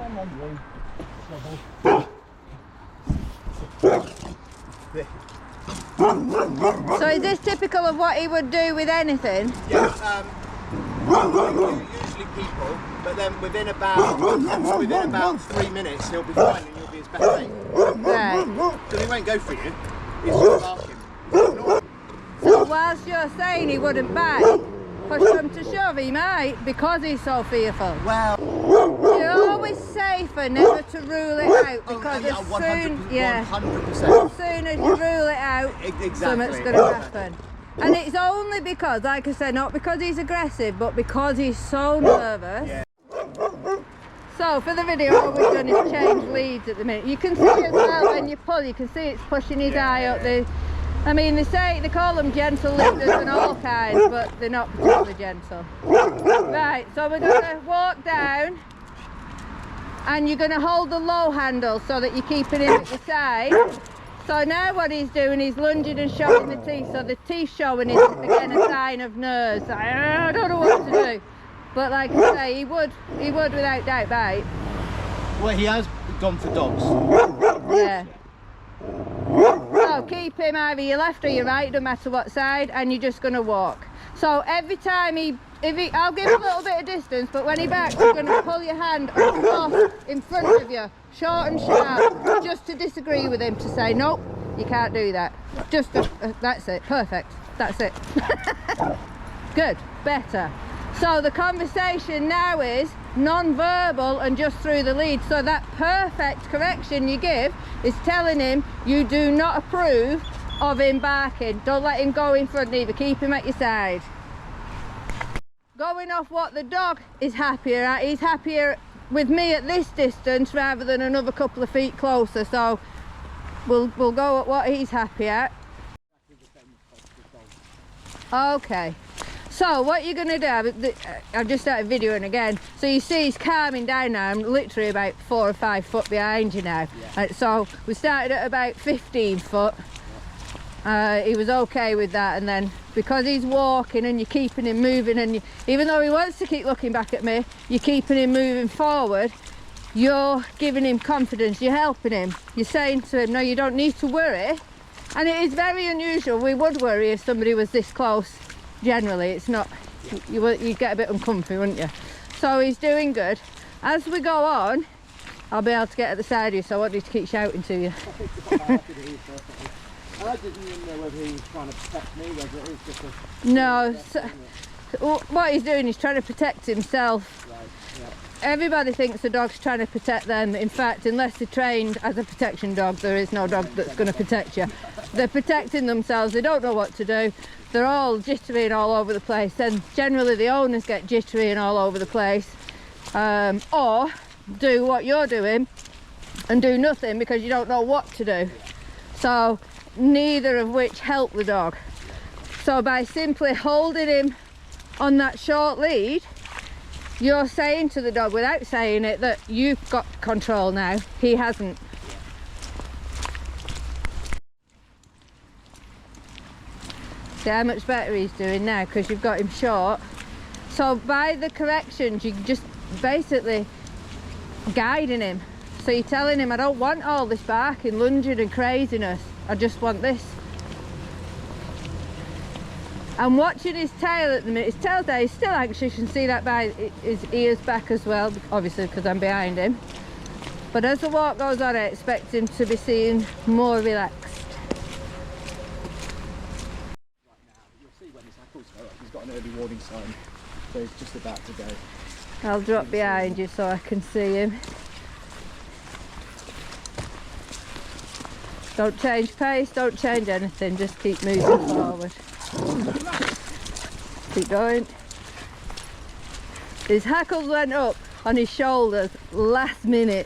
Come on, Lou. So is this typical of what he would do with anything? Yeah, usually people, but then within about 3 minutes he'll be fine and you'll be his best mate. Right. So he won't go for you, he's just barking. So whilst you're saying he wouldn't bite, push him to shove, he might, because he's so fearful. Well, You're always safer never to rule it out, because as soon, 100%. as soon as you rule it out, something's going to happen. And it's only because, like I said, not because he's aggressive, but because he's so nervous. Yeah. So for the video, all we've done is change leads at the minute. You can see as well when you pull, you can see it's pushing his eye up the. I mean, they call them gentle leaders and all kinds, but they're not particularly gentle. Right, so we're going to walk down, and you're going to hold the low handle so that you're keeping him at your side. So now what he's doing, he's lunging and showing the teeth, so the teeth showing is again a sign of nerves. I don't know what to do, but like I say, he would without doubt bite. Well, he has gone for dogs. Yeah. So keep him either your left or your right, no matter what side, and you're just going to walk. So every time I'll give him a little bit of distance, but when he backs, you're going to pull your hand across in front of you, short and sharp, just to disagree with him, to say, nope, you can't do that. Just, that's it, perfect, that's it. Good, better. So the conversation now is non-verbal and just through the lead. So that perfect correction you give is telling him you do not approve of him barking. Don't let him go in front either, keep him at your side. Going off what the dog is happier at, he's happier with me at this distance rather than another couple of feet closer, so we'll go at what he's happy at. Okay, so what you're going to do, I've just started videoing again, so you see he's calming down now. I'm literally about 4 or 5 foot behind you now. Yeah. So we started at about 15 foot. He was okay with that, and then because he's walking and you're keeping him moving, and even though he wants to keep looking back at me, you're keeping him moving forward, you're giving him confidence, you're helping him, you're saying to him, no, you don't need to worry. And it is very unusual. We would worry if somebody was this close. Generally it's not, you'd get a bit uncomfy, wouldn't you? So he's doing good. As we go on, I'll be able to get at the side of you, so I want you to keep shouting to you. I didn't even know whether he was trying to protect me, whether it was just a... No, what he's doing is trying to protect himself. Right, yeah. Everybody thinks the dog's trying to protect them. In fact, unless they're trained as a protection dog, there is no dog that's going to protect you. They're protecting themselves, they don't know what to do. They're all jittery and all over the place, and generally the owners get jittery and all over the place. Or do what you're doing and do nothing because you don't know what to do. So neither of which help the dog. So by simply holding him on that short lead, you're saying to the dog without saying it that you've got control now. He hasn't. See how much better he's doing now because you've got him short. So by the corrections, you're just basically guiding him. So you're telling him, I don't want all this barking, lunging and craziness. I just want this. I'm watching his tail at the minute. His tail's there, he's still anxious. You can see that by his ears back as well, obviously because I'm behind him. But as the walk goes on, I expect him to be seen more relaxed. Right now, you'll see when his hackles go up. He's got an early warning sign, so he's just about to go. I'll drop behind you so I can see him. Don't change pace, don't change anything, just keep moving forward. Keep going. His hackles went up on his shoulders last minute.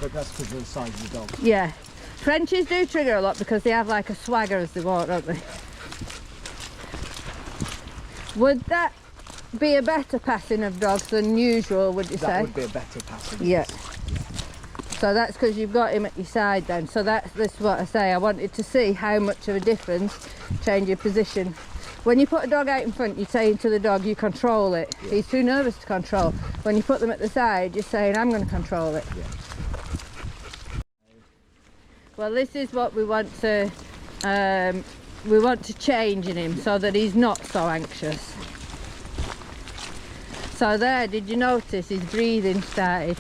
But that's because of the size of the dog. Yeah. Frenchies do trigger a lot because they have like a swagger as they walk, don't they? Would that be a better passing of dogs than usual, would you say? That would be a better passing. Yeah. So that's because you've got him at your side then. So that's what I say. I wanted to see how much of a difference change your position when you put a dog out in front, you're saying to the dog, you control it. Yeah. He's too nervous to control. When you put them at the side, you're saying, I'm going to control it. Yeah. Well, this is what we want to change in him so that he's not so anxious. So there, did you notice his breathing started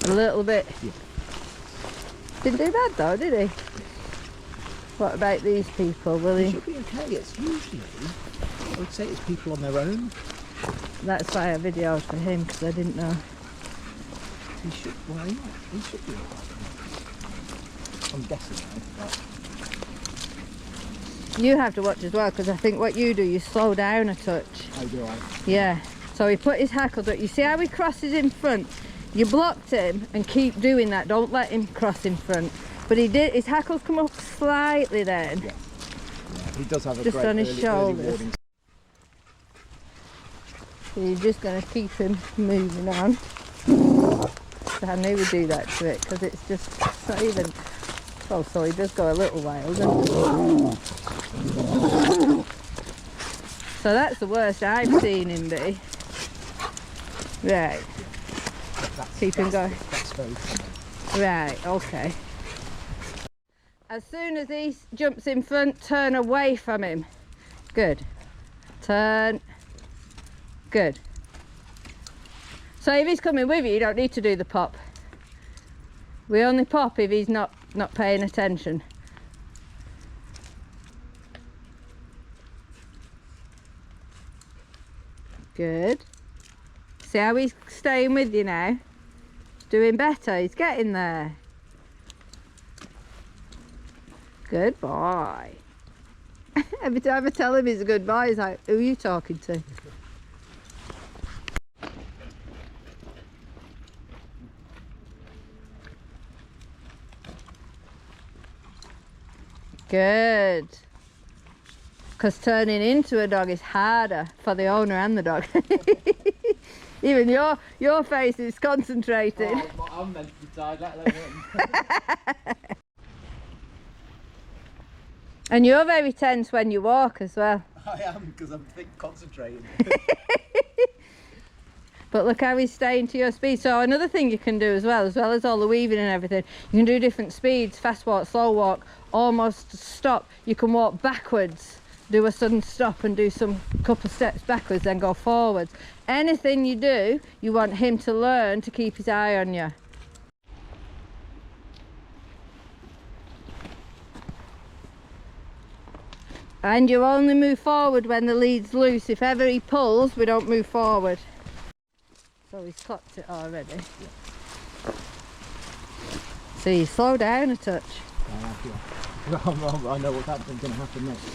a little bit? Yeah. Didn't do bad though, did he? What about these people, will It he? should be okay. It's usually, I would say it's people on their own. That's why I videoed for him, because I didn't know. He should, why not? He should be okay. I'm guessing now. You have to watch as well, because I think what you do, you slow down a touch. How do I? Yeah. So he put his hackles up. You see how he crosses in front? You blocked him and keep doing that. Don't let him cross in front. But he did. His hackles come up slightly then. Yeah. Yeah, he does have a Just great on his early shoulders. warning. So you're just going to keep him moving on. So I knew we'd do that to it because it's just it's not even. Oh, so he does go a little wild, doesn't he? So that's the worst I've seen him be. Right. Keep him going. That's very common. Right, okay. As soon as he jumps in front, turn away from him. Good. Turn. Good. So if he's coming with you, you don't need to do the pop. We only pop if he's not paying attention. Good. See how he's staying with you now? He's doing better, he's getting there. Good boy. Every time I tell him he's a good boy, he's like, who are you talking to? Good. Because turning into a dog is harder for the owner and the dog. Even your face is concentrated. Oh, I'm meant to be tired, let alone him. And you're very tense when you walk as well. I am, because I'm concentrating. But look how he's staying to your speed. So another thing you can do as well as all the weaving and everything, you can do different speeds, fast walk, slow walk, almost stop. You can walk backwards, do a sudden stop and do some couple steps backwards, then go forwards. Anything you do, you want him to learn to keep his eye on you. And you only move forward when the lead's loose. If ever he pulls, we don't move forward. So he's clocked it already. Yeah. So you slow down a touch. I know what's going to happen next.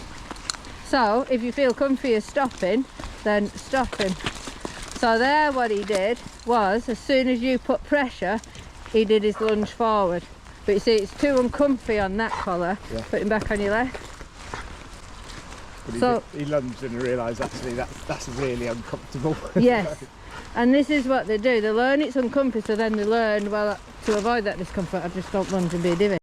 So if you feel comfy stopping, then stop him. So there what he did was, as soon as you put pressure, he did his lunge forward. But you see it's too uncomfy on that collar. Yeah. Put him back on your left. But he lunged and realised actually that's really uncomfortable. Yes. And this is what they do. They learn it's uncomfortable, so then they learn, well, to avoid that discomfort, I just don't lunge and be a divvy.